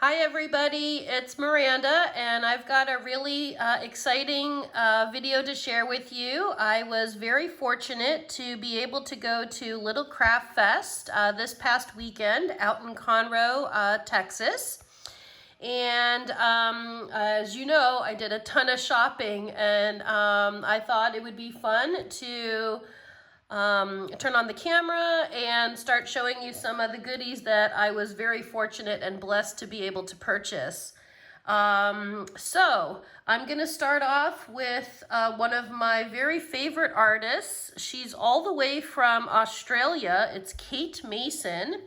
Hi everybody, it's Miranda and I've got a really exciting video to share with you. I was very fortunate to be able to go to Little Craft Fest this past weekend out in Conroe, Texas. And as you know, I did a ton of shopping and I thought it would be fun to turn on the camera and start showing you some of the goodies that I was very fortunate and blessed to be able to purchase. So I'm going to start off with one of my very favorite artists. She's all the way from Australia. It's Kate Mason.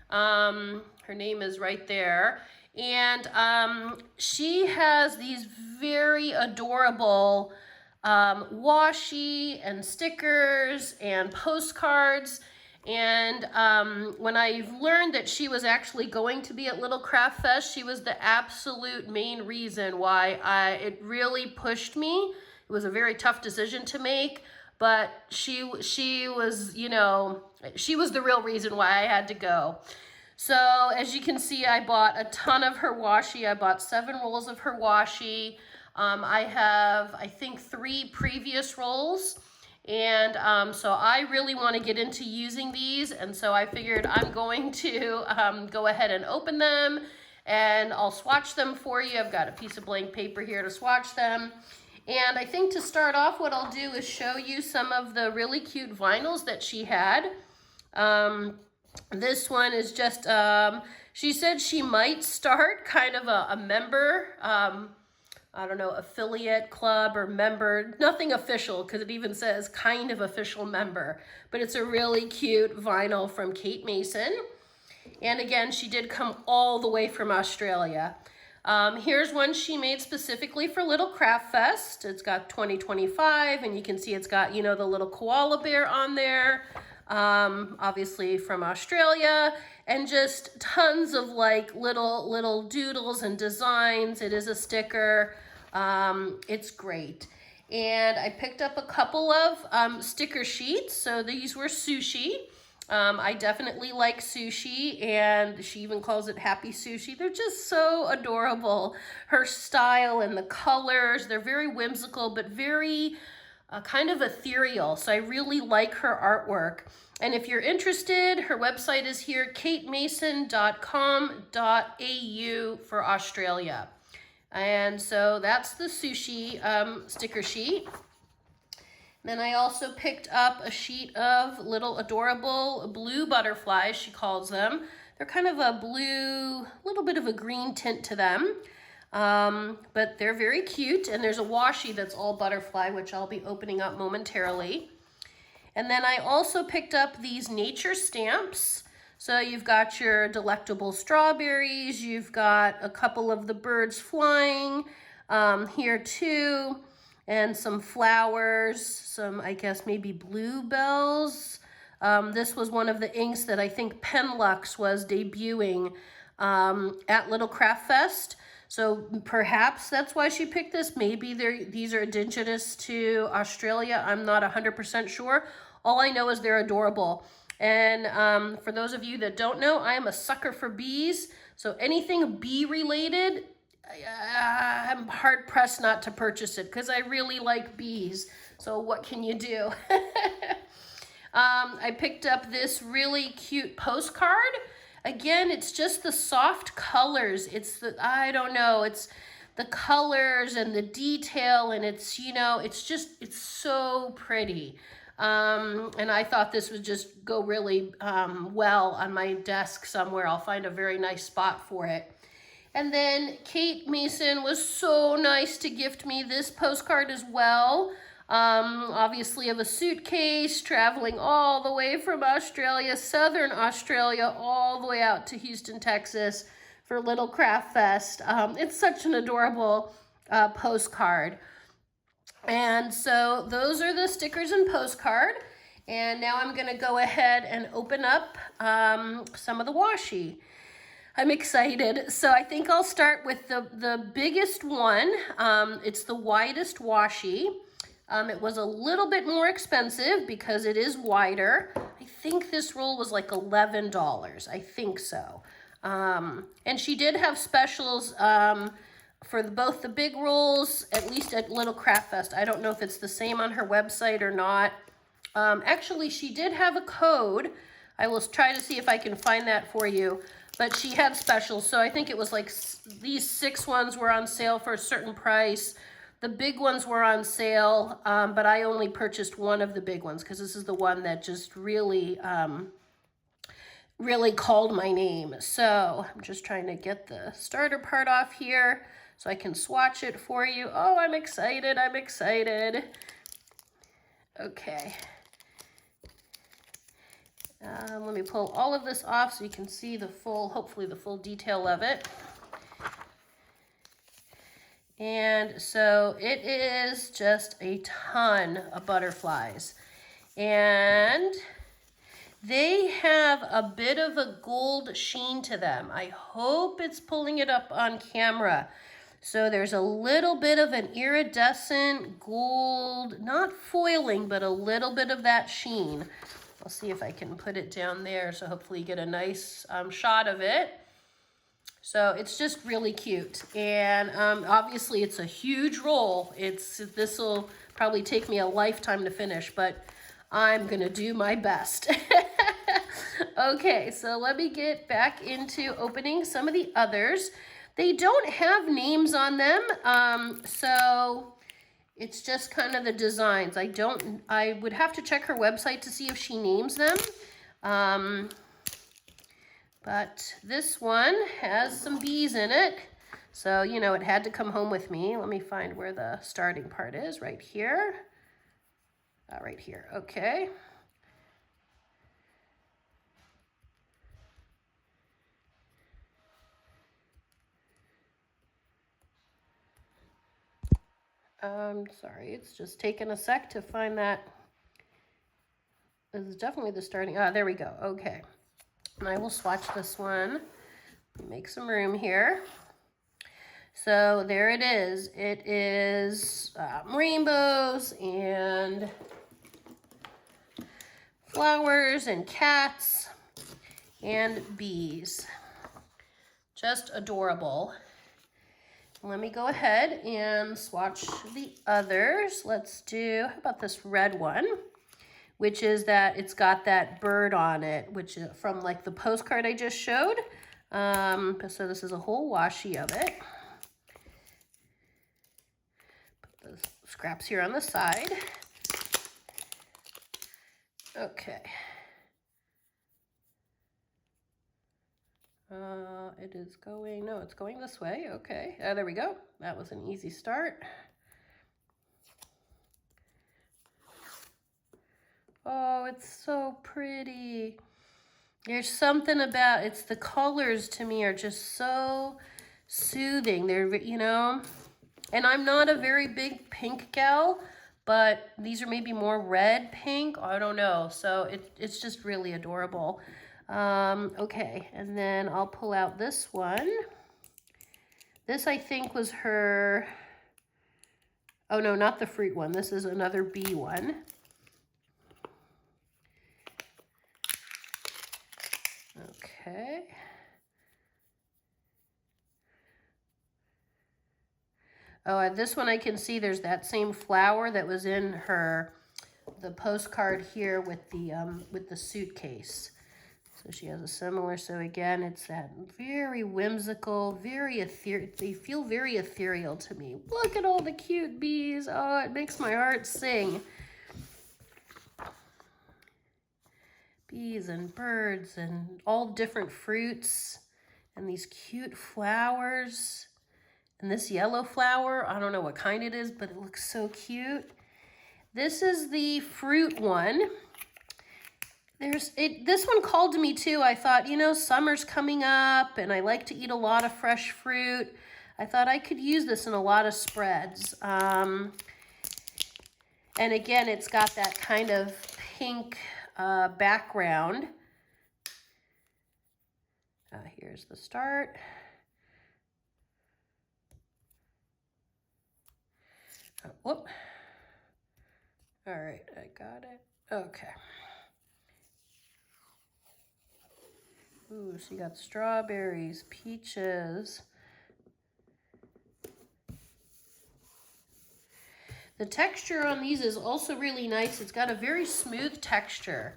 Her name is right there. And she has these very adorable washi and stickers and postcards. And when I learned that she was actually going to be at Little Craft Fest, she was the absolute main reason why it really pushed me. It was a very tough decision to make, but she was, you know, she was the real reason why I had to go. So as you can see, I bought a ton of her washi. I bought 7 rolls of her washi. I have, I think, 3 previous rolls. And so I really want to get into using these. And so I figured I'm going to go ahead and open them. And I'll swatch them for you. I've got a piece of blank paper here to swatch them. And I think to start off, what I'll do is show you some of the really cute vinyls that she had. This one is just, she said she might start kind of a member, I don't know, affiliate club or member, nothing official because it even says kind of official member, but it's a really cute vinyl from Kate Mason. And again, she did come all the way from Australia. Here's one she made specifically for Little Craft Fest. It's got 2025 and you can see it's got, you know, the little koala bear on there. Obviously from Australia, and just tons of like little doodles and designs. It is a sticker. It's great. And I picked up a couple of sticker sheets. So these were sushi. I definitely like sushi, and she even calls it happy sushi. They're just so adorable. Her style and the colors, they're very whimsical, but very kind of ethereal. So I really like her artwork. And if you're interested, her website is here, katemason.com.au for Australia. And so that's the sushi sticker sheet. Then I also picked up a sheet of little adorable blue butterflies, she calls them. They're kind of a blue, little bit of a green tint to them. But they're very cute, and there's a washi that's all butterfly, which I'll be opening up momentarily. And then I also picked up these nature stamps. So you've got your delectable strawberries, you've got a couple of the birds flying here too, and some flowers, some, I guess, maybe bluebells. This was one of the inks that I think Penlux was debuting at Little Craft Fest. So perhaps that's why she picked this. Maybe these are indigenous to Australia. I'm not 100% sure. All I know is they're adorable. And for those of you that don't know, I am a sucker for bees. So anything bee related, I'm hard pressed not to purchase it because I really like bees. So what can you do? I picked up this really cute postcard. Again, it's just the soft colors. It's the, I don't know, it's the colors and the detail, and it's, you know, it's just, it's so pretty. And I thought this would just go really well on my desk somewhere. I'll find a very nice spot for it. And then Kate Mason was so nice to gift me this postcard as well. Obviously of a suitcase, traveling all the way from Australia, Southern Australia, all the way out to Houston, Texas for Little Craft Fest. It's such an adorable postcard. And so those are the stickers and postcard. And now I'm gonna go ahead and open up some of the washi. I'm excited. So I think I'll start with the biggest one. It's the widest washi. It was a little bit more expensive because it is wider. I think this roll was like $11. I think so. And she did have specials for both the big rolls, at least at Little Craft Fest. I don't know if it's the same on her website or not. Actually, she did have a code. I will try to see if I can find that for you. But she had specials, so I think it was like these 6 ones were on sale for a certain price. The big ones were on sale, but I only purchased one of the big ones because this is the one that just really, really called my name. So I'm just trying to get the starter part off here so I can swatch it for you. Oh, I'm excited. I'm excited. Okay. Let me pull all of this off so you can see the full, hopefully the full detail of it. And so it is just a ton of butterflies. And they have a bit of a gold sheen to them. I hope it's pulling it up on camera. So there's a little bit of an iridescent gold, not foiling, but a little bit of that sheen. I'll see if I can put it down there so hopefully you get a nice shot of it. So it's just really cute. And obviously it's a huge roll. This will probably take me a lifetime to finish, but I'm gonna do my best. Okay, so let me get back into opening some of the others. They don't have names on them, so it's just kind of the designs. I would have to check her website to see if she names them. But this one has some bees in it. So, you know, it had to come home with me. Let me find where the starting part is, right here. Right here, okay. Sorry, it's just taking a sec to find that. This is definitely the starting, there we go, okay. And I will swatch this one, make some room here. So there it is. It is rainbows and flowers and cats and bees. Just adorable. Let me go ahead and swatch the others. Let's do, how about this red one, which is that it's got that bird on it, which is from like the postcard I just showed. So this is a whole washi of it. Put the scraps here on the side. Okay. It is going, no, it's going this way. Okay, there we go. That was an easy start. Oh, it's so pretty. There's something about, it's the colors to me are just so soothing. They're, you know, and I'm not a very big pink gal, but these are maybe more red pink. I don't know. So it's just really adorable. Okay, and then I'll pull out this one. This I think was her, oh no, not the fruit one. This is another bee one. Okay. Oh, and this one I can see there's that same flower that was in the postcard here with the suitcase. So she has a similar, so again, it's that very whimsical, very ethereal, they feel very ethereal to me. Look at all the cute bees. Oh, it makes my heart sing. Bees and birds and all different fruits and these cute flowers. And this yellow flower, I don't know what kind it is, but it looks so cute. This is the fruit one. This one called to me too. I thought, you know, summer's coming up and I like to eat a lot of fresh fruit. I thought I could use this in a lot of spreads. And again, it's got that kind of pink background. Here's the start. Whoop. All right, I got it. Okay. Ooh, so you got strawberries, peaches. The texture on these is also really nice. It's got a very smooth texture.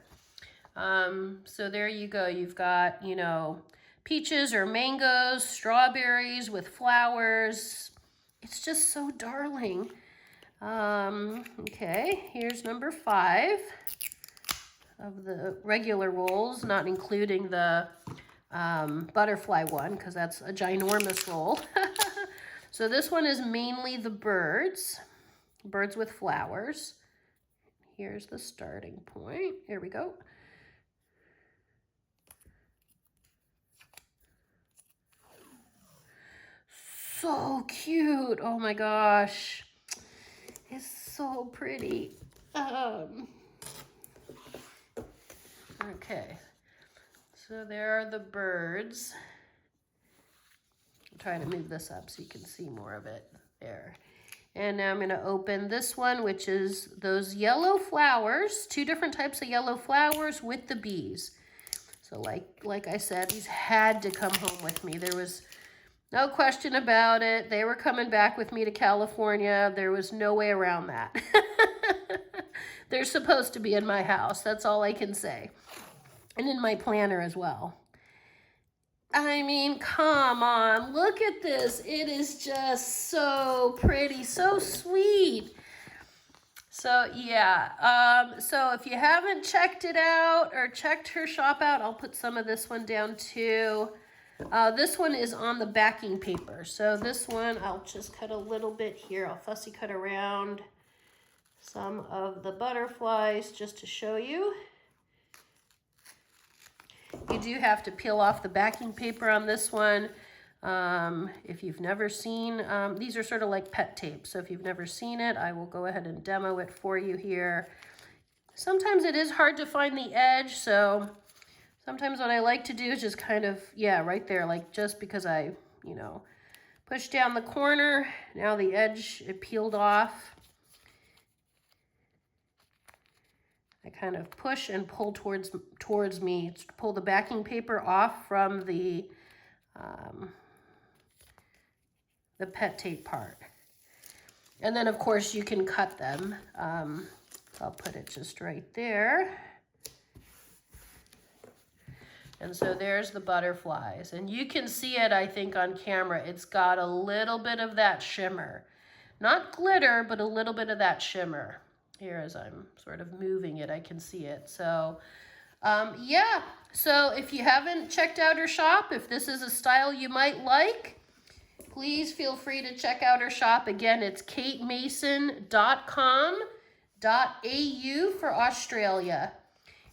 So there you go. You've got, you know, peaches or mangoes, strawberries with flowers. It's just so darling. Okay, here's number 5 of the regular rolls, not including the butterfly one, because that's a ginormous roll. So this one is mainly the birds with flowers. Here's the starting point. Here we go. So cute. Oh my gosh. It's so pretty. Okay. So there are the birds. I'm trying to move this up so you can see more of it. There. And now I'm going to open this one, which is those yellow flowers, 2 different types of yellow flowers with the bees. So like I said, these had to come home with me. There was no question about it. They were coming back with me to California. There was no way around that. They're supposed to be in my house. That's all I can say. And in my planner as well. I mean, come on, look at this. It is just so pretty, so sweet. So yeah, so if you haven't checked it out or checked her shop out, I'll put some of this one down too. This one is on the backing paper. So this one, I'll just cut a little bit here. I'll fussy cut around some of the butterflies just to show you. You do have to peel off the backing paper on this one. If you've never seen, these are sort of like pet tape. So if you've never seen it, I will go ahead and demo it for you here. Sometimes it is hard to find the edge. So sometimes what I like to do is just kind of, yeah, right there, like just because I, you know, push down the corner. Now the edge, it peeled off. I kind of push and pull towards me, pull the backing paper off from the pet tape part. And then of course you can cut them. So I'll put it just right there. And so there's the butterflies. And you can see it, I think, on camera. It's got a little bit of that shimmer. Not glitter, but a little bit of that shimmer. Here, as I'm sort of moving it, I can see it. So, yeah. So if you haven't checked out her shop, if this is a style you might like, please feel free to check out her shop. Again, it's katemason.com.au for Australia.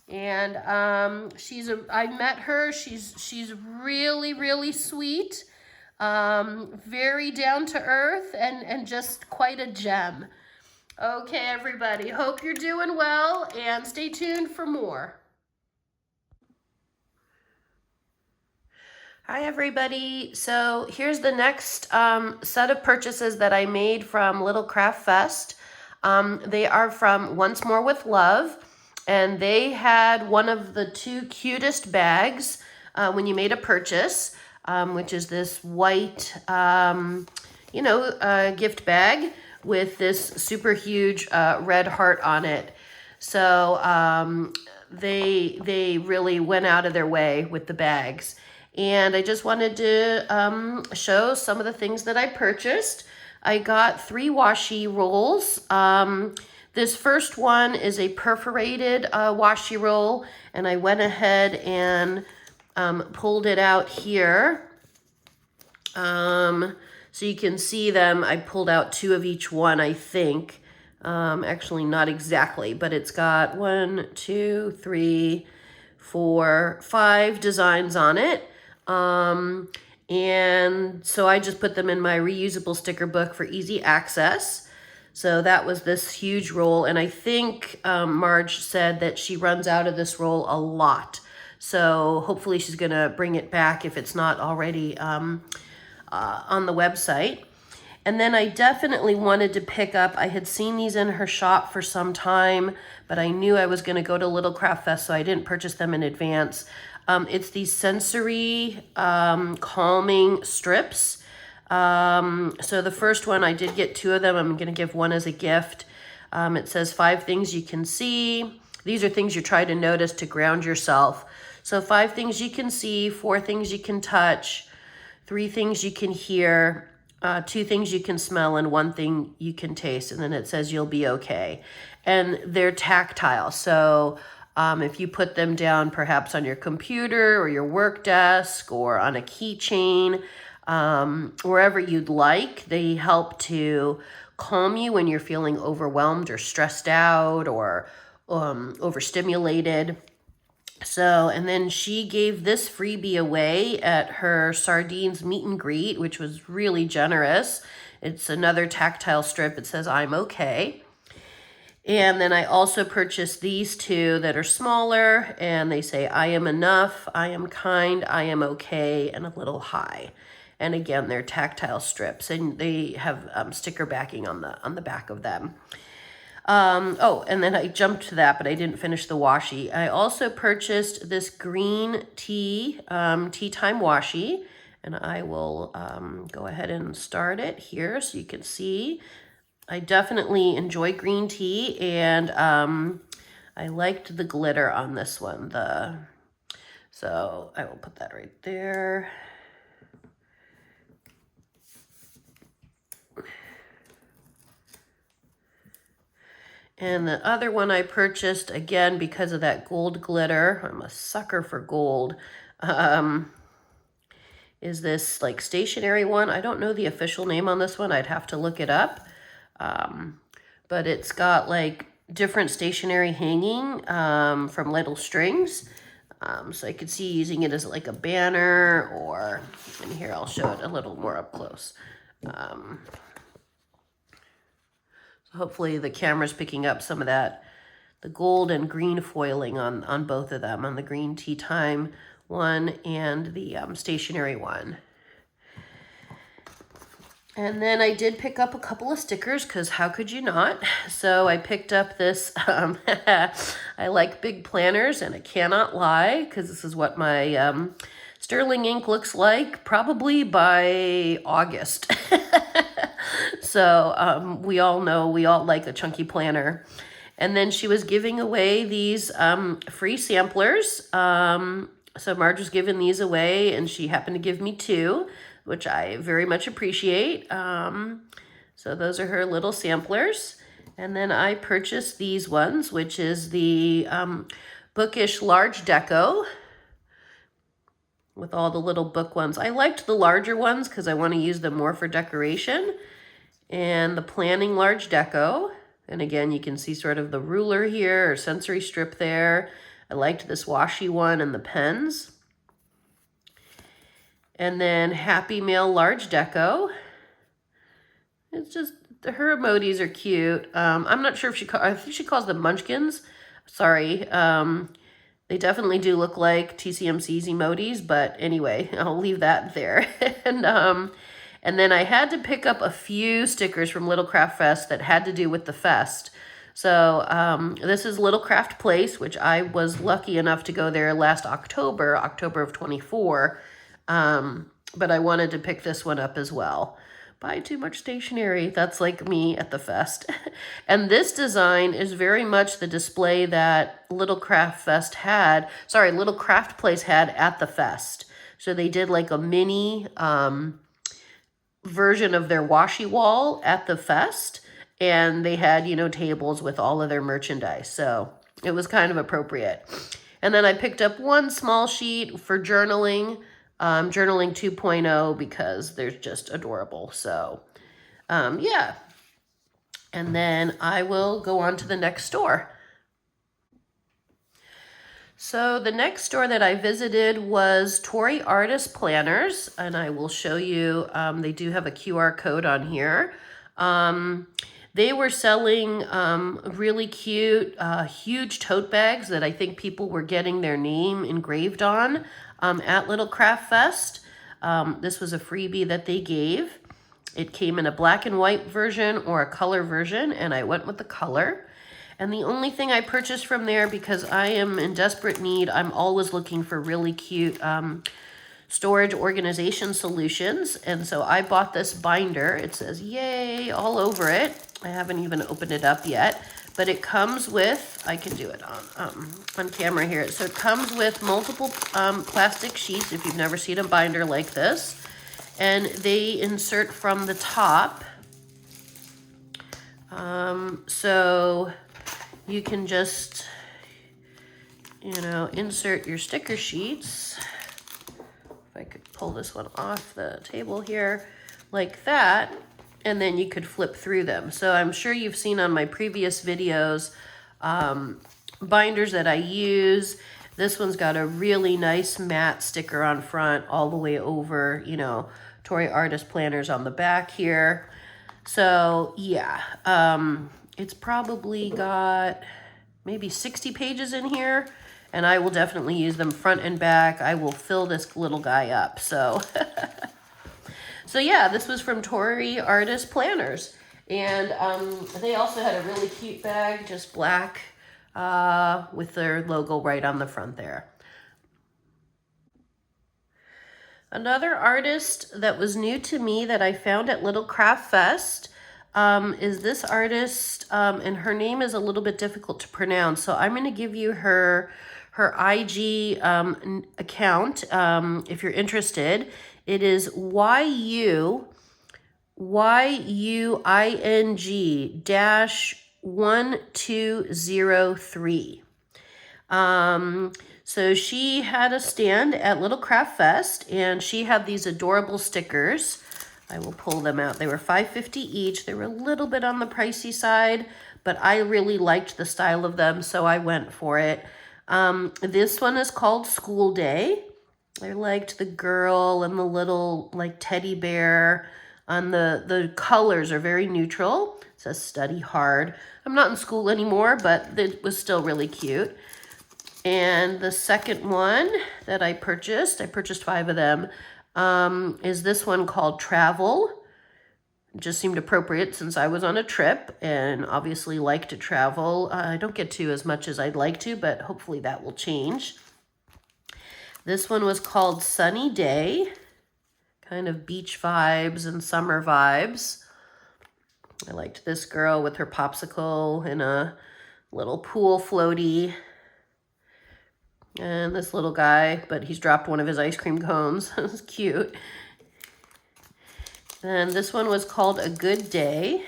And I met her. She's really, really sweet, very down to earth, and just quite a gem. Okay, everybody, hope you're doing well, and stay tuned for more. Hi, everybody. So here's the next set of purchases that I made from Little Craft Fest. They are from Once More with Love, and they had one of the 2 cutest bags when you made a purchase, which is this white, gift bag with this super huge red heart on it. So they really went out of their way with the bags. And I just wanted to show some of the things that I purchased. I got 3 washi rolls. This first one is a perforated washi roll, and I went ahead and pulled it out here. So you can see them. I pulled out 2 of each one, I think. Actually, not exactly, but it's got 1, 2, 3, 4, 5 designs on it. And so I just put them in my reusable sticker book for easy access. So that was this huge roll. And I think Marge said that she runs out of this roll a lot. So hopefully she's going to bring it back if it's not already on the website. And then I definitely wanted to pick up, I had seen these in her shop for some time, but I knew I was going to go to Little Craft Fest, so I didn't purchase them in advance. It's these sensory calming strips. So the first one, I did get 2 of them. I'm going to give one as a gift. It says 5 things you can see. These are things you try to notice to ground yourself. So 5 things you can see, 4 things you can touch, 3 things you can hear, 2 things you can smell, and 1 thing you can taste. And then it says you'll be okay. And they're tactile. So if you put them down perhaps on your computer or your work desk or on a keychain, wherever you'd like, they help to calm you when you're feeling overwhelmed or stressed out or overstimulated. So, and then she gave this freebie away at her sardines meet and greet, which was really generous. It's another tactile strip. It says, I'm okay. And then I also purchased these 2 that are smaller, and they say, I am enough, I am kind, I am okay, and a little high. And again, they're tactile strips, and they have sticker backing on the back of them. Oh, and then I jumped to that, but I didn't finish the washi. I also purchased this green tea, tea time washi, and I will go ahead and start it here so you can see. I definitely enjoy green tea, and I liked the glitter on this one. So I will put that right there. And the other one I purchased, again, because of that gold glitter, I'm a sucker for gold, is this like stationery one. I don't know the official name on this one. I'd have to look it up. But it's got like different stationery hanging from little strings. So I could see using it as like a banner, or, and here I'll show it a little more up close. So hopefully the camera's picking up some of that, the gold and green foiling on both of them, on the green tea time one and the stationery one. And then I did pick up a couple of stickers, because how could you not? So I picked up this, I like big planners, and I cannot lie, because this is what my sterling ink looks like probably by August. So we all know, we all like a chunky planner. And then she was giving away these free samplers. So Marge was giving these away, and she happened to give me 2, which I very much appreciate. So those are her little samplers. And then I purchased these ones, which is the Bookish Large Deco with all the little book ones. I liked the larger ones because I want to use them more for decoration. And the Planning Large Deco. And again, you can see sort of the ruler here, or sensory strip there. I liked this washi one and the pens. And then Happy Mail Large Deco. It's just, her emojis are cute. I'm not sure if I think she calls them munchkins. Sorry. They definitely do look like TCMC's emojis, but anyway, I'll leave that there. And then I had to pick up a few stickers from Little Craft Fest that had to do with the fest. So this is Little Craft Place, which I was lucky enough to go there last October of 24. But I wanted to pick this one up as well. Buy too much stationery. That's like me at the fest. And this design is very much the display that Little Craft Place had at the fest. So they did like a mini version of their washi wall at the fest, and they had, tables with all of their merchandise. So it was kind of appropriate. And then I picked up one small sheet for journaling, journaling 2.0, because they're just adorable. So yeah. And then I will go on to the next store. So the next store that I visited was Tory Artist Planners, and I will show you, they do have a QR code on here. They were selling really cute, huge tote bags that I think people were getting their name engraved on at Little Craft Fest. This was a freebie that they gave. It came in a black and white version or a color version, and I went with the color. And the only thing I purchased from there, because I am in desperate need, I'm always looking for really cute storage organization solutions. And so I bought this binder. It says yay all over it. I haven't even opened it up yet, but it comes with, I can do it on camera here. So it comes with multiple plastic sheets, if you've never seen a binder like this. And they insert from the top. So you can just, insert your sticker sheets. If I could pull this one off the table here, like that, and then you could flip through them. So I'm sure you've seen on my previous videos, binders that I use. This one's got a really nice matte sticker on front all the way over, Tory Artist Planners on the back here. So yeah, it's probably got maybe 60 pages in here, and I will definitely use them front and back. I will fill this little guy up. So, so yeah, this was from Tory Artist Planners. And they also had a really cute bag, just black, with their logo right on the front there. Another artist that was new to me that I found at Little Craft Fest is this artist, and her name is a little bit difficult to pronounce. So I'm going to give you her IG account if you're interested. It is YUYING-1203. So she had a stand at Little Craft Fest, and she had these adorable stickers. I will pull them out. They were $5.50 each. They were a little bit on the pricey side, but I really liked the style of them, so I went for it. This one is called School Day. I liked the girl and the little teddy bear. The colors are very neutral. It says study hard. I'm not in school anymore, but it was still really cute. And the second one that I purchased 5 of them, is this one called Travel. It just seemed appropriate since I was on a trip and obviously like to travel. I don't get to as much as I'd like to, but hopefully that will change. This one was called Sunny Day, kind of beach vibes and summer vibes. I liked this girl with her popsicle in a little pool floaty. And this little guy, but he's dropped one of his ice cream cones. It's cute. And this one was called A Good Day.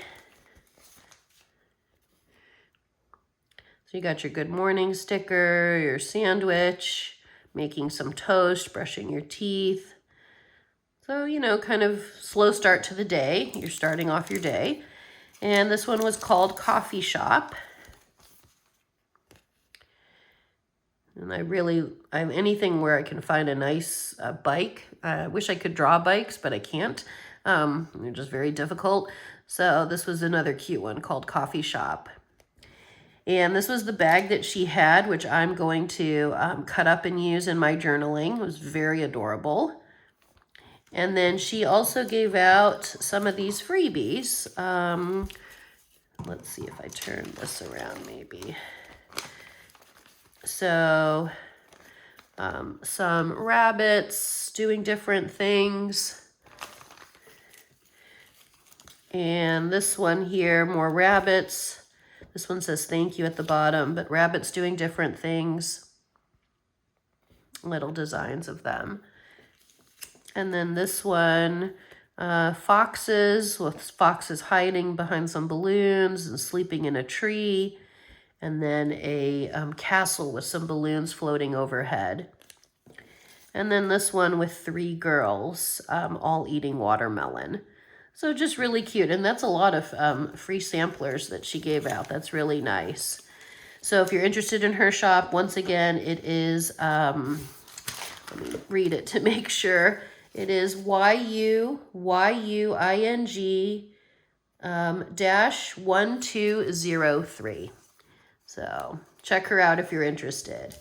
So you got your good morning sticker, your sandwich, making some toast, brushing your teeth. So, kind of slow start to the day. You're starting off your day. And this one was called Coffee Shop. And I'm anything where I can find a nice bike. I wish I could draw bikes, but I can't. They're just very difficult. So this was another cute one called Coffee Shop. And this was the bag that she had, which I'm going to cut up and use in my journaling. It was very adorable. And then she also gave out some of these freebies. Let's see if I turn this around maybe. So some rabbits doing different things. And this one here, more rabbits. This one says thank you at the bottom, but rabbits doing different things. Little designs of them. And then this one, foxes, with foxes hiding behind some balloons and sleeping in a tree. And then a castle with some balloons floating overhead. And then this one with 3 girls all eating watermelon. So just really cute. And that's a lot of free samplers that she gave out. That's really nice. So if you're interested in her shop, once again, it is, let me read it to make sure. It is YUYING-1203. So check her out if you're interested.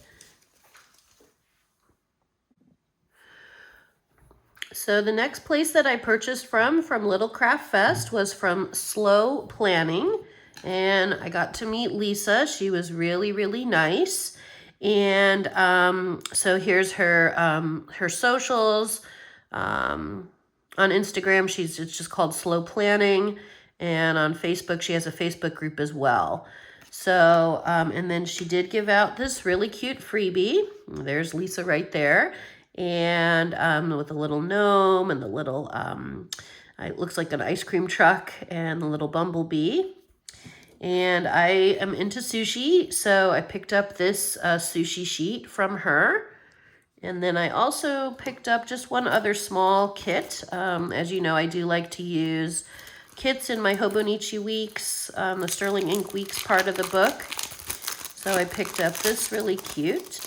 So the next place that I purchased from Little Craft Fest was from Slow Planning. And I got to meet Lisa. She was really, really nice. And so here's her socials. On Instagram, it's just called Slow Planning. And on Facebook, she has a Facebook group as well. So, and then she did give out this really cute freebie. There's Lisa right there. And with the little gnome and the little, it looks like an ice cream truck and the little bumblebee. And I am into sushi, so I picked up this sushi sheet from her. And then I also picked up just one other small kit. As you know, I do like to use kits in my Hobonichi weeks, the Sterling Ink weeks part of the book. So I picked up this really cute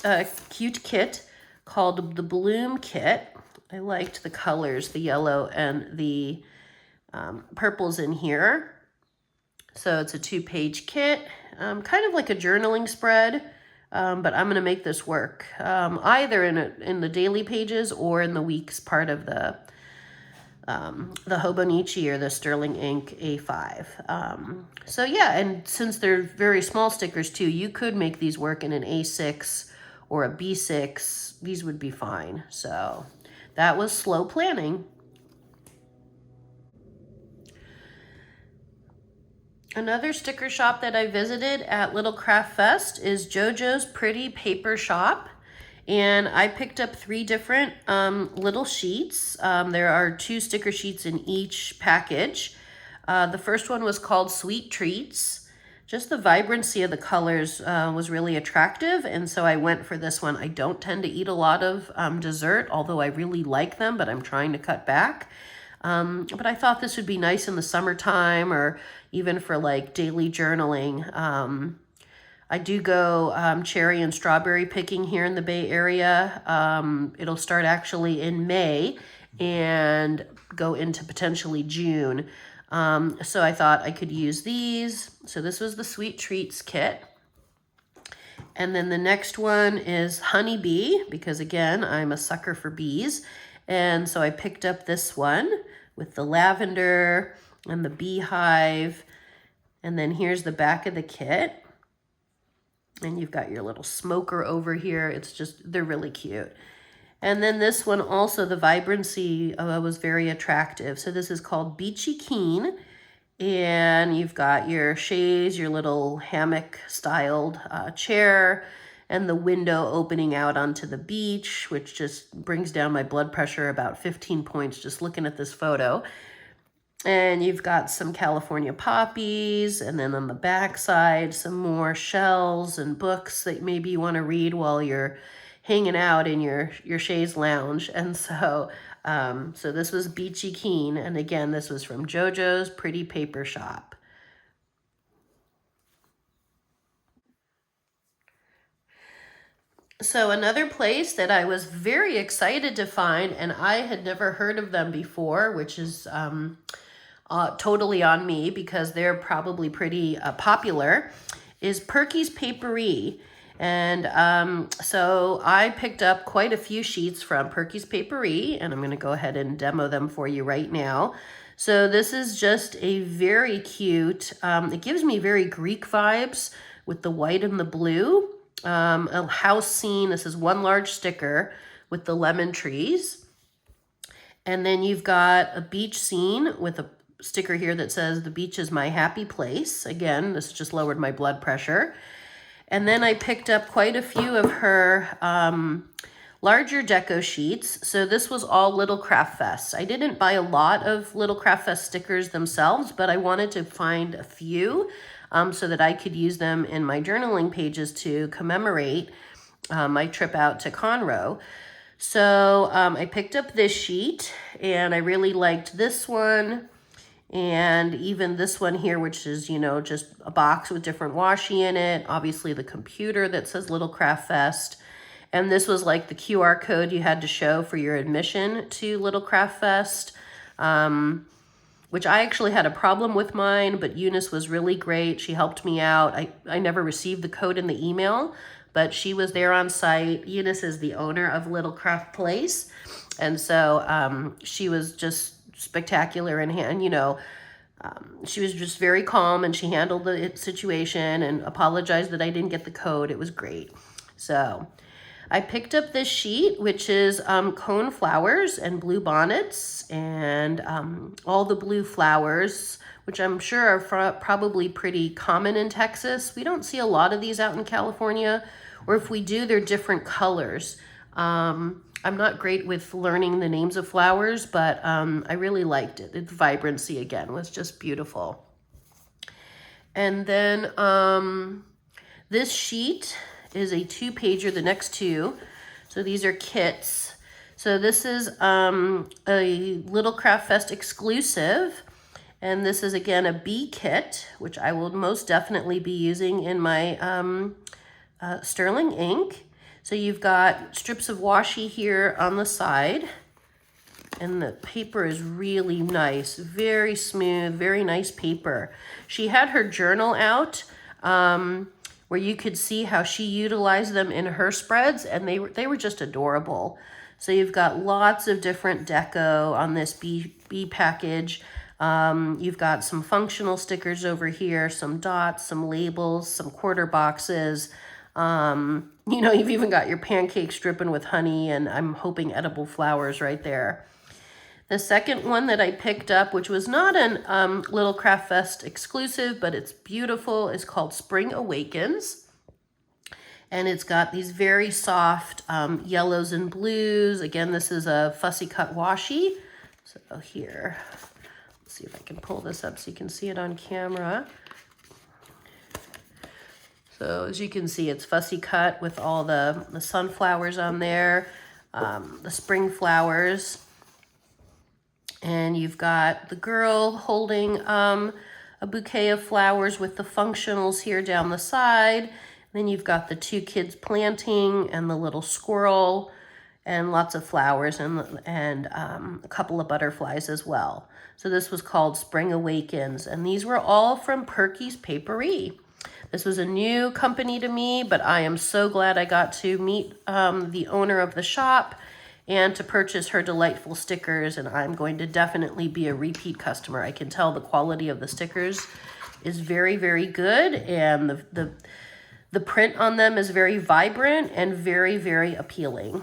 kit called the Bloom Kit. I liked the colors, the yellow and the purples in here. So it's a 2-page kit, kind of like a journaling spread, but I'm going to make this work either in the daily pages or in the weeks part of the Hobonichi or the Sterling Ink A5. So yeah, and since they're very small stickers too, you could make these work in an A6 or a B6. These would be fine. So that was Slow Planning. Another sticker shop that I visited at Little Craft Fest is JoJo's Pretty Paper Shop. And I picked up 3 different little sheets. There are 2 sticker sheets in each package. The first one was called Sweet Treats. Just the vibrancy of the colors was really attractive, and so I went for this one. I don't tend to eat a lot of dessert, although I really like them, but I'm trying to cut back. But I thought this would be nice in the summertime or even for like daily journaling. I do go cherry and strawberry picking here in the Bay Area. It'll start actually in May and go into potentially June. So I thought I could use these. So this was the Sweet Treats kit. And then the next one is Honeybee, because again, I'm a sucker for bees. And so I picked up this one with the lavender and the beehive. And then here's the back of the kit. And you've got your little smoker over here. It's just, they're really cute. And then this one also, the vibrancy was very attractive. So this is called Beachy Keen. And you've got your chaise, your little hammock-styled chair, and the window opening out onto the beach, which just brings down my blood pressure about 15 points just looking at this photo. And you've got some California poppies, and then on the back side, some more shells and books that maybe you want to read while you're hanging out in your chaise lounge. And so so this was Beachy Keen, and again, this was from JoJo's Pretty Paper Shop. So another place that I was very excited to find, and I had never heard of them before, which is totally on me because they're probably pretty popular, is Perky's Paperie. And so I picked up quite a few sheets from Perky's Paperie, and I'm going to go ahead and demo them for you right now. So this is just a very cute, it gives me very Greek vibes with the white and the blue. A house scene. This is one large sticker with the lemon trees. And then you've got a beach scene with a sticker here that says, "The beach is my happy place." Again, this just lowered my blood pressure. And then I picked up quite a few of her larger deco sheets. So this was all Little Craft Fest. I didn't buy a lot of Little Craft Fest stickers themselves, but I wanted to find a few so that I could use them in my journaling pages to commemorate my trip out to Conroe. So I picked up this sheet, and I really liked this one. And even this one here, which is, you know, just a box with different washi in it. Obviously the computer that says Little Craft Fest. And this was like the QR code you had to show for your admission to Little Craft Fest, which I actually had a problem with mine, but Eunice was really great. She helped me out. I never received the code in the email, but she was there on site. Eunice is the owner of Little Craft Place. And so she was just spectacular, and you know, She was just very calm, and she handled the situation and apologized that I didn't get the code. It was great. So I picked up this sheet, which is cone flowers and blue bonnets, and all the blue flowers, which I'm sure are probably pretty common in Texas. We don't see a lot of these out in California, or if we do, they're different colors. I'm not great with learning the names of flowers, but I really liked it. Its vibrancy, again, was just beautiful. And then this sheet is a 2-pager, the next two. So these are kits. So this is a Little Craft Fest exclusive. And this is, again, a bee kit, which I will most definitely be using in my sterling ink. So you've got strips of washi here on the side, and the paper is really nice, very smooth, very nice paper. She had her journal out where you could see how she utilized them in her spreads, and they were just adorable. So you've got lots of different deco on this bee package. You've got some functional stickers over here, some dots, some labels, some quarter boxes. You know, you've even got your pancakes dripping with honey, and I'm hoping edible flowers right there. The second one that I picked up, which was not an Little Craft Fest exclusive, but it's beautiful, is called Spring Awakens. And it's got these very soft yellows and blues. Again, this is a fussy cut washi. So here, let's see if I can pull this up so you can see it on camera. So as you can see, it's fussy cut with all the sunflowers on there, the spring flowers. And you've got the girl holding a bouquet of flowers with the functionals here down the side. Then you've got the 2 kids planting and the little squirrel and lots of flowers and a couple of butterflies as well. So this was called Spring Awakens, and these were all from Perky's Paperie. This was a new company to me, but I am so glad I got to meet the owner of the shop and to purchase her delightful stickers, and I'm going to definitely be a repeat customer. I can tell the quality of the stickers is very, very good, and the print on them is very vibrant and very, very appealing.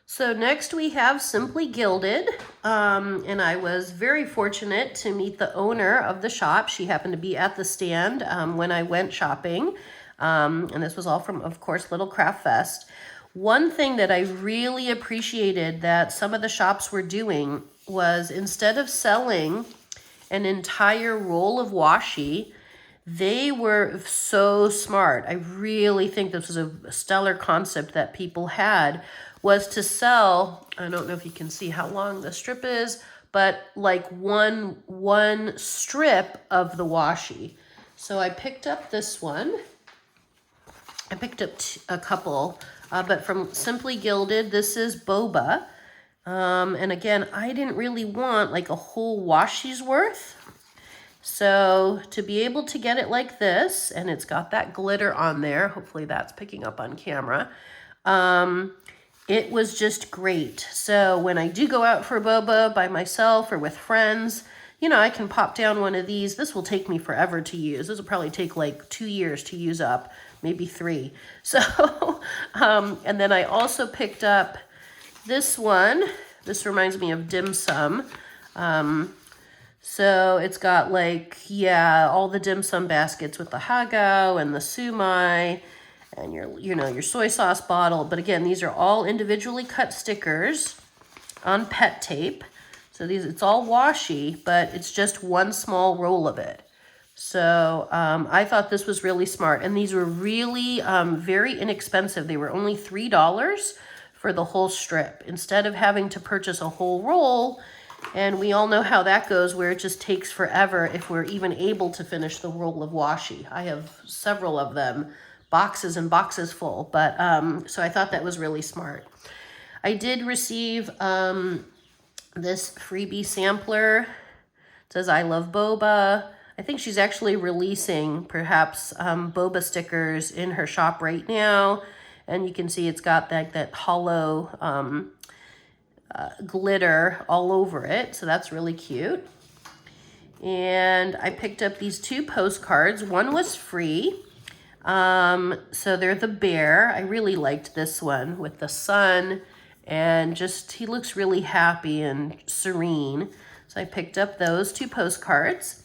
So next we have Simply Gilded, and I was very fortunate to meet the owner of the shop. She happened to be at the stand when I went shopping, and this was all from, of course, Little Craft Fest. One thing that I really appreciated that some of the shops were doing was, instead of selling an entire roll of washi, they were so smart. I really think this was a stellar concept that people had, was to sell, I don't know if you can see how long the strip is, but like one strip of the washi. So I picked up this one. I picked up a couple, but from Simply Gilded, this is boba. And again, I didn't really want like a whole washi's worth. So to be able to get it like this, and it's got that glitter on there, hopefully that's picking up on camera, it was just great. So when I do go out for boba by myself or with friends, you know, I can pop down one of these. This will take me forever to use. This will probably take like 2 years to use up, maybe 3. So, and then I also picked up this one. This reminds me of dim sum. So it's got like, yeah, all the dim sum baskets with the hagao and the sumai and your soy sauce bottle. But again, these are all individually cut stickers on pet tape. So it's all washi, but it's just one small roll of it. So I thought this was really smart. And these were really very inexpensive. They were only $3 for the whole strip, instead of having to purchase a whole roll. And we all know how that goes, where it just takes forever if we're even able to finish the roll of washi. I have several of them, boxes and boxes full. But so I thought that was really smart. I did receive this freebie sampler. It says, I love boba. I think she's actually releasing perhaps boba stickers in her shop right now. And you can see it's got that hollow glitter all over it. So that's really cute. And I picked up these 2 postcards. One was free. So they're the bear. I really liked this one with the sun, and just he looks really happy and serene. So I picked up those 2 postcards.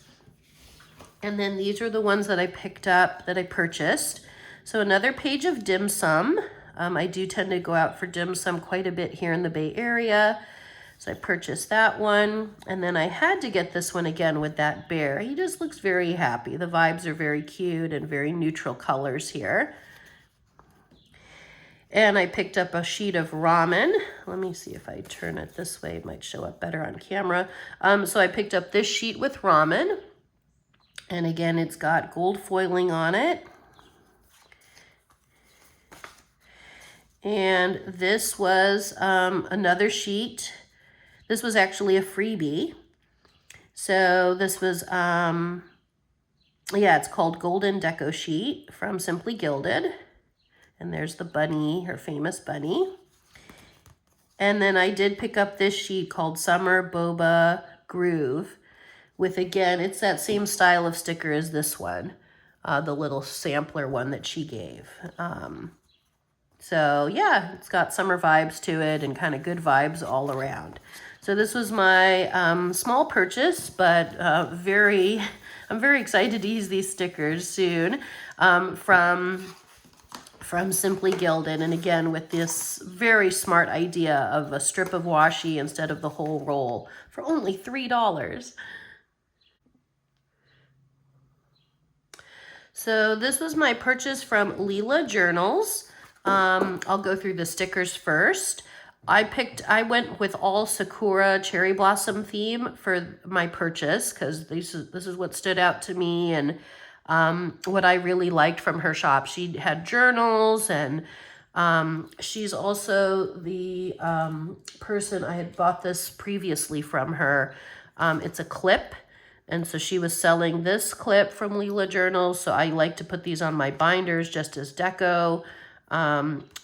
And then these are the ones that I picked up that I purchased. So another page of dim sum. I do tend to go out for dim sum quite a bit here in the Bay Area. So I purchased that one. And then I had to get this one again with that bear. He just looks very happy. The vibes are very cute and very neutral colors here. And I picked up a sheet of ramen. Let me see if I turn it this way. It might show up better on camera. So I picked up this sheet with ramen. And again, it's got gold foiling on it. And this was another sheet. This was actually a freebie. So this was, yeah, it's called Golden Deco Sheet from Simply Gilded. And there's the bunny, her famous bunny. And then I did pick up this sheet called Summer Boba Groove with, again, it's that same style of sticker as this one, the little sampler one that she gave. So yeah, it's got summer vibes to it and kind of good vibes all around. So this was my small purchase, but I'm very excited to use these stickers soon from Simply Gilded. And again, with this very smart idea of a strip of washi instead of the whole roll for only $3. So this was my purchase from Leela Journals. I'll go through the stickers first. I went with all Sakura cherry blossom theme for my purchase because this is what stood out to me and what I really liked from her shop. She had journals, and she's also the person I had bought this previously from her. It's a clip. And so she was selling this clip from Leela Journals. So I like to put these on my binders just as deco.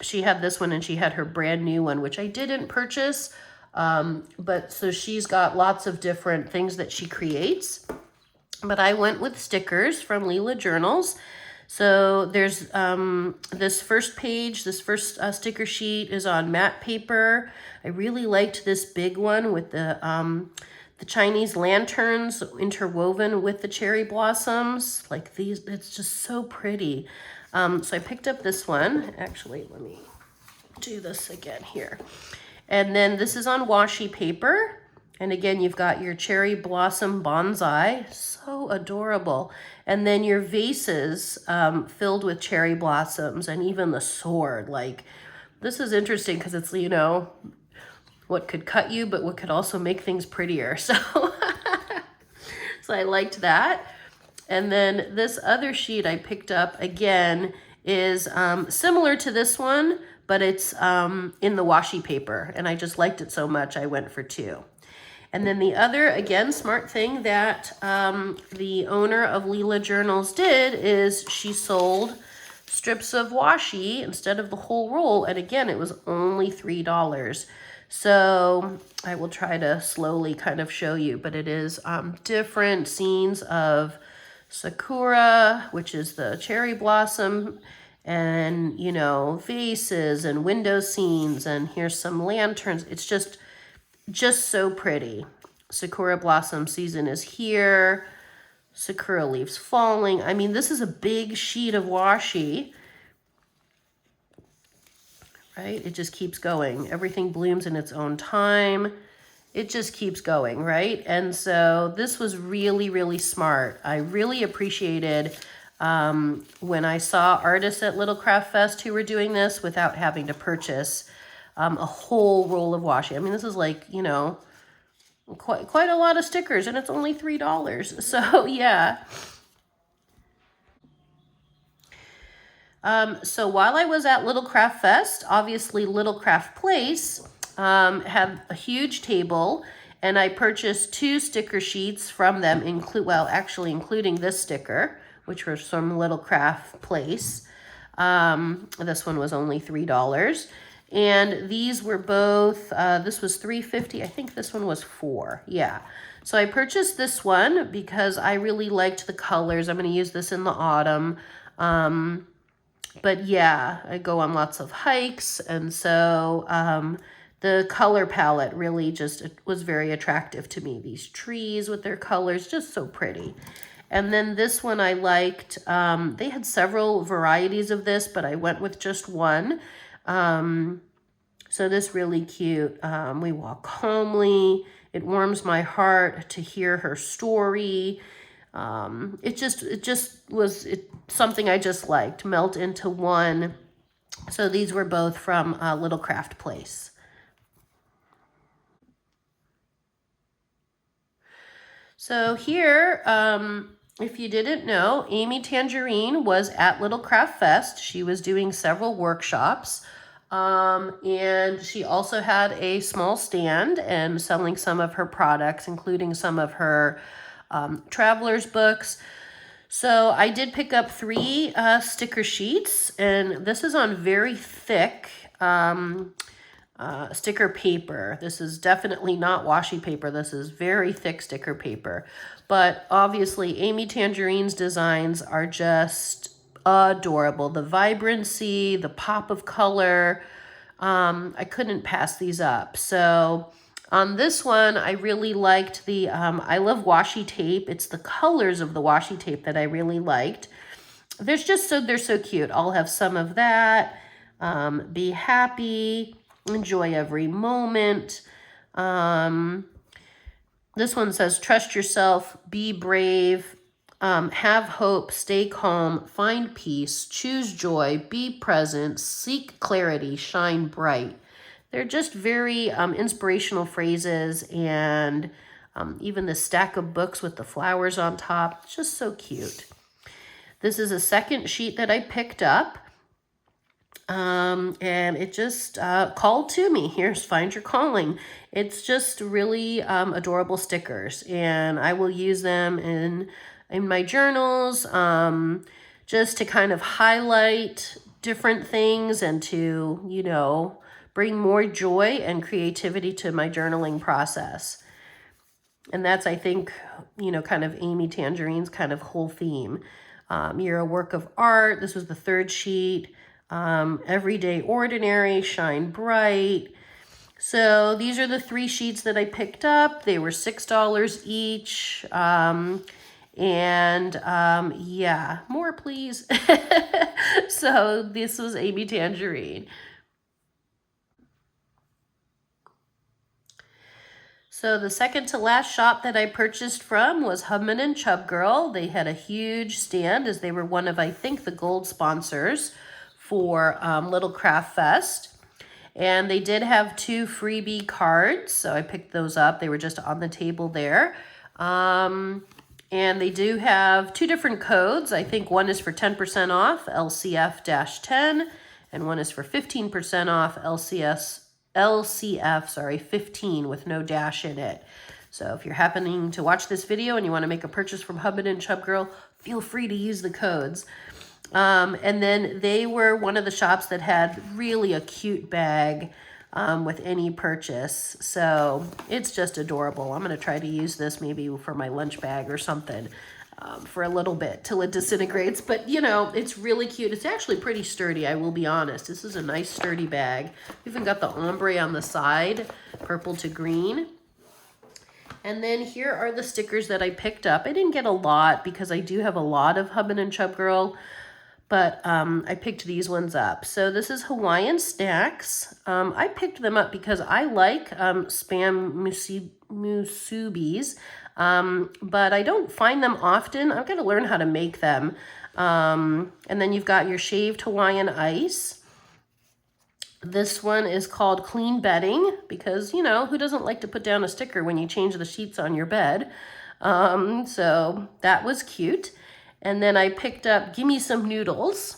She had this one and she had her brand new one, which I didn't purchase. But so she's got lots of different things that she creates. But I went with stickers from Leela Journals. So there's this first page, this first sticker sheet is on matte paper. I really liked this big one with the Chinese lanterns interwoven with the cherry blossoms. Like these, it's just so pretty. So I picked up this one. Actually, let me do this again here. And then this is on washi paper. And again, you've got your cherry blossom bonsai. So adorable. And then your vases filled with cherry blossoms, and even the sword. Like, this is interesting because it's, you know, what could cut you, but what could also make things prettier. So, so I liked that. And then this other sheet I picked up, again, is similar to this one, but it's in the washi paper. And I just liked it so much, I went for 2. And then the other, again, smart thing that the owner of Leela Journals did is she sold strips of washi instead of the whole roll. And again, it was only $3. So I will try to slowly kind of show you, but it is different scenes of Sakura, which is the cherry blossom, and, you know, vases and window scenes, and here's some lanterns. It's just so pretty. Sakura blossom season is here. Sakura leaves falling. I mean, this is a big sheet of washi. Right? It just keeps going. Everything blooms in its own time. It just keeps going, right? And so this was really, really smart. I really appreciated when I saw artists at Little Craft Fest who were doing this without having to purchase a whole roll of washi. I mean, this is like, you know, quite a lot of stickers, and it's only $3. So yeah. So while I was at Little Craft Fest, obviously Little Craft Place had a huge table, and I purchased 2 sticker sheets from them, including this sticker, which was from Little Craft Place. This one was only $3. And these were both, this was $3.50. I think this one was $4. Yeah. So I purchased this one because I really liked the colors. I'm going to use this in the autumn. But yeah, I go on lots of hikes. And so the color palette really just it was very attractive to me. These trees with their colors, just so pretty. And then this one I liked. They had several varieties of this, but I went with just one. So this really cute. We walk homely. It warms my heart to hear her story. It just was something I just liked. Melt into one. So these were both from Little Craft Place. So here, if you didn't know, Amy Tangerine was at Little Craft Fest. She was doing several workshops. And she also had a small stand and selling some of her products, including some of her traveler's books. So I did pick up 3 sticker sheets, and this is on very thick sticker paper. This is definitely not washi paper. This is very thick sticker paper. But obviously, Amy Tangerine's designs are just adorable. The vibrancy, the pop of color, I couldn't pass these up. So on this one, I really liked the, I love washi tape. It's the colors of the washi tape that I really liked. They're so cute. I'll have some of that. Be happy, enjoy every moment. This one says, trust yourself, be brave, have hope, stay calm, find peace, choose joy, be present, seek clarity, shine bright. They're just very inspirational phrases, and even the stack of books with the flowers on top, it's just so cute. This is a second sheet that I picked up, and it just called to me. Here's Find Your Calling. It's just really adorable stickers, and I will use them in my journals, just to kind of highlight different things and to, you know, bring more joy and creativity to my journaling process. And that's, I think, you know, kind of Amy Tangerine's kind of whole theme. You're a work of art. This was the 3rd sheet. Everyday ordinary, shine bright. So these are the 3 sheets that I picked up. They were $6 each. Yeah, more please. So this was Amy Tangerine. So the second to last shop that I purchased from was Hubman and Chub Girl. They had a huge stand, as they were one of, I think, the gold sponsors for Little Craft Fest. And they did have 2 freebie cards, so I picked those up. They were just on the table there. And they do have 2 different codes. I think one is for 10% off, LCF-10, and one is for 15% off, LCF 15 with no dash in it. So if you're happening to watch this video and you want to make a purchase from Hubman and Chub Girl, feel free to use the codes. And then they were one of the shops that had really a cute bag with any purchase. So it's just adorable. I'm going to try to use this maybe for my lunch bag or something for a little bit till it disintegrates. But, you know, it's really cute. It's actually pretty sturdy, I will be honest. This is a nice sturdy bag. We even got the ombre on the side, purple to green. And then here are the stickers that I picked up. I didn't get a lot because I do have a lot of Hubman and Chub Girl, but I picked these ones up. So this is Hawaiian Snacks. I picked them up because I like Spam musubis, but I don't find them often. I've got to learn how to make them. And then you've got your shaved Hawaiian ice. This one is called Clean Bedding because, you know, who doesn't like to put down a sticker when you change the sheets on your bed? So that was cute. And then I picked up Gimme Some Noodles.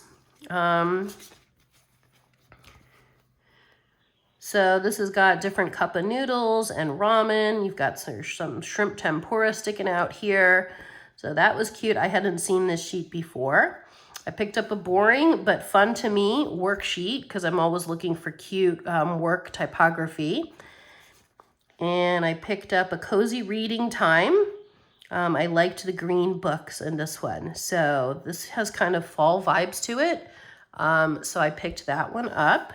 So this has got different cup of noodles and ramen. You've got some shrimp tempura sticking out here. So that was cute. I hadn't seen this sheet before. I picked up a boring but fun to me worksheet because I'm always looking for cute work typography. And I picked up a cozy reading time. I liked the green books in this one. So this has kind of fall vibes to it. So I picked that one up.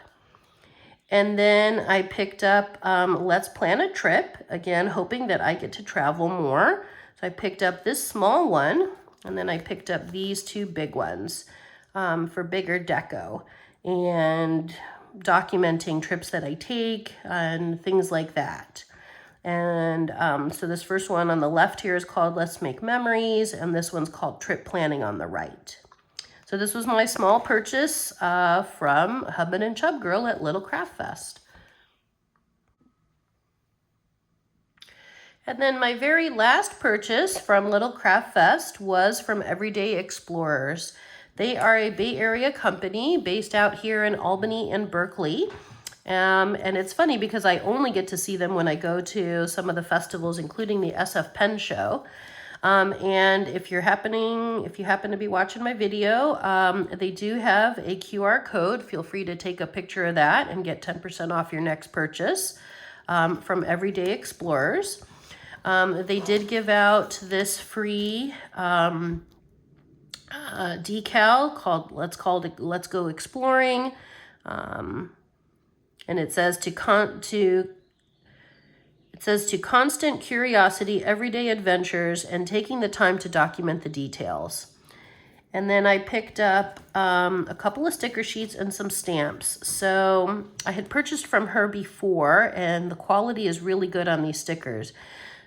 And then I picked up Let's Plan a Trip, again, hoping that I get to travel more. So I picked up this small one, and then I picked up these two big ones for bigger deco and documenting trips that I take and things like that. And so this first one on the left here is called Let's Make Memories, and this one's called Trip Planning on the right. So this was my small purchase from Hubman and Chub Girl at Little Craft Fest. And then my very last purchase from Little Craft Fest was from Everyday Explorers. They are a Bay Area company based out here in Albany and Berkeley. And it's funny because I only get to see them when I go to some of the festivals, including the SF Pen Show. And if you happen to be watching my video, they do have a QR code. Feel free to take a picture of that and get 10% off your next purchase from Everyday Explorers. They did give out this free decal called Let's Go Exploring. And it says to constant curiosity, everyday adventures, and taking the time to document the details. And then I picked up a couple of sticker sheets and some stamps. So I had purchased from her before, and the quality is really good on these stickers.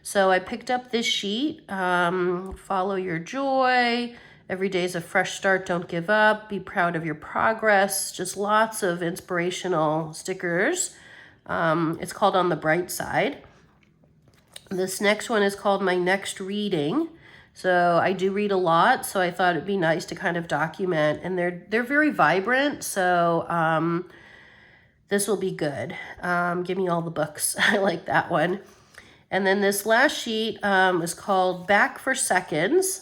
So I picked up this sheet, Follow Your Joy, Every Day's a Fresh Start, Don't Give Up, Be Proud of Your Progress, just lots of inspirational stickers. It's called On the Bright Side. This next one is called My Next Reading. So I do read a lot, so I thought it'd be nice to kind of document, and they're very vibrant, so this will be good. Give me all the books. I like that one. And then this last sheet is called Back for Seconds.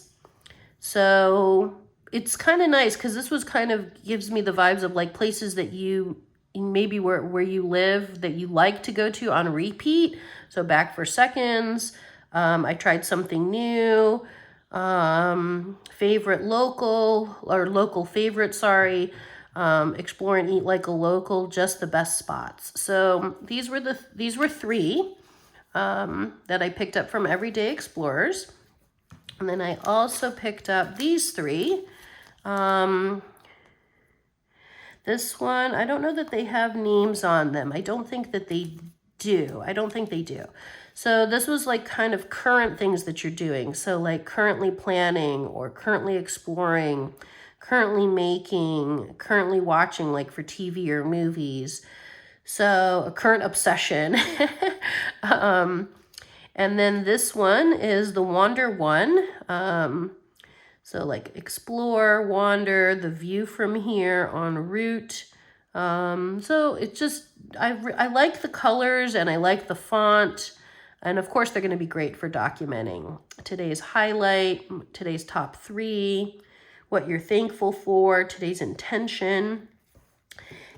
So it's kind of nice because this was kind of gives me the vibes of like places that you maybe where you live that you like to go to on repeat. So Back for Seconds. I tried something new. Favorite local or local favorite, sorry. Explore and Eat Like a Local, just the best spots. So these were three that I picked up from Everyday Explorers. And then I also picked up these three. This one, I don't know that they have names on them. I don't think that they do. So this was like kind of current things that you're doing. So like currently planning or currently exploring, currently making, currently watching like for TV or movies. So a current obsession. And then this one is the Wander one. So like explore, wander, the view from here, en route. So it's just, I like the colors and I like the font. And of course they're going to be great for documenting today's highlight, today's top 3, what you're thankful for, today's intention.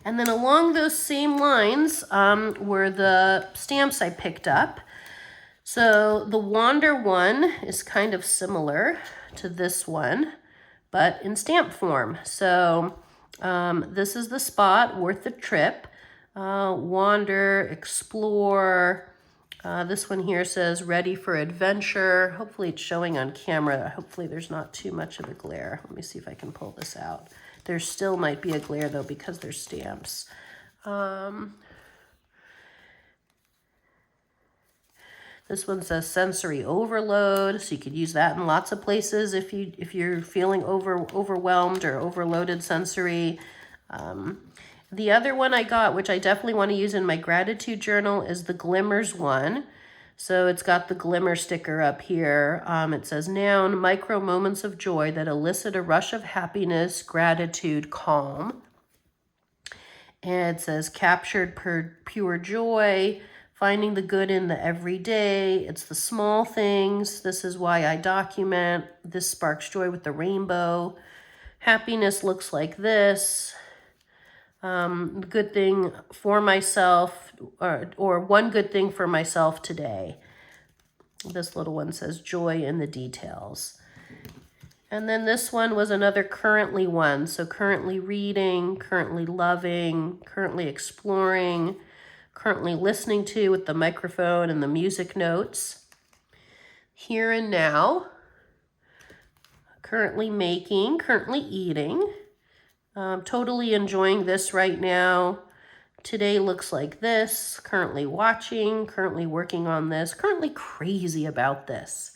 And then along those same lines were the stamps I picked up. So the Wander one is kind of similar to this one, but in stamp form. So this is the spot, worth the trip. Wander, explore. This one here says ready for adventure. Hopefully it's showing on camera. Hopefully there's not too much of a glare. Let me see if I can pull this out. There still might be a glare though because there's stamps. This one says sensory overload, so you could use that in lots of places if you're feeling overwhelmed or overloaded sensory. The other one I got, which I definitely want to use in my gratitude journal, is the Glimmers one. So it's got the glimmer sticker up here. It says noun, micro moments of joy that elicit a rush of happiness, gratitude, calm. And it says captured pure joy, finding the good in the everyday. It's the small things. This is why I document. This sparks joy with the rainbow. Happiness looks like this. Good thing for myself, or one good thing for myself today. This little one says joy in the details. And then this one was another currently one. So currently reading, currently loving, currently exploring, currently listening to with the microphone and the music notes. Here and now. Currently making, currently eating. Totally enjoying this right now. Today looks like this. Currently watching, currently working on this, currently crazy about this.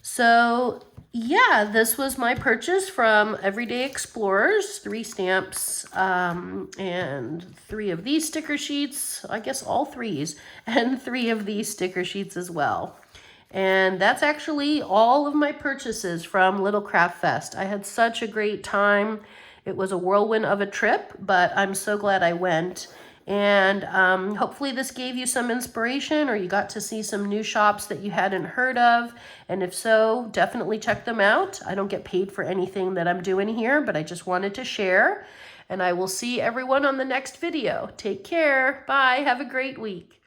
So yeah, this was my purchase from Everyday Explorers. 3 stamps and 3 of these sticker sheets. I guess all 3s. And 3 of these sticker sheets as well. And that's actually all of my purchases from Little Craft Fest. I had such a great time. It was a whirlwind of a trip, but I'm so glad I went. And hopefully this gave you some inspiration, or you got to see some new shops that you hadn't heard of. And if so, definitely check them out. I don't get paid for anything that I'm doing here, but I just wanted to share. And I will see everyone on the next video. Take care. Bye. Have a great week.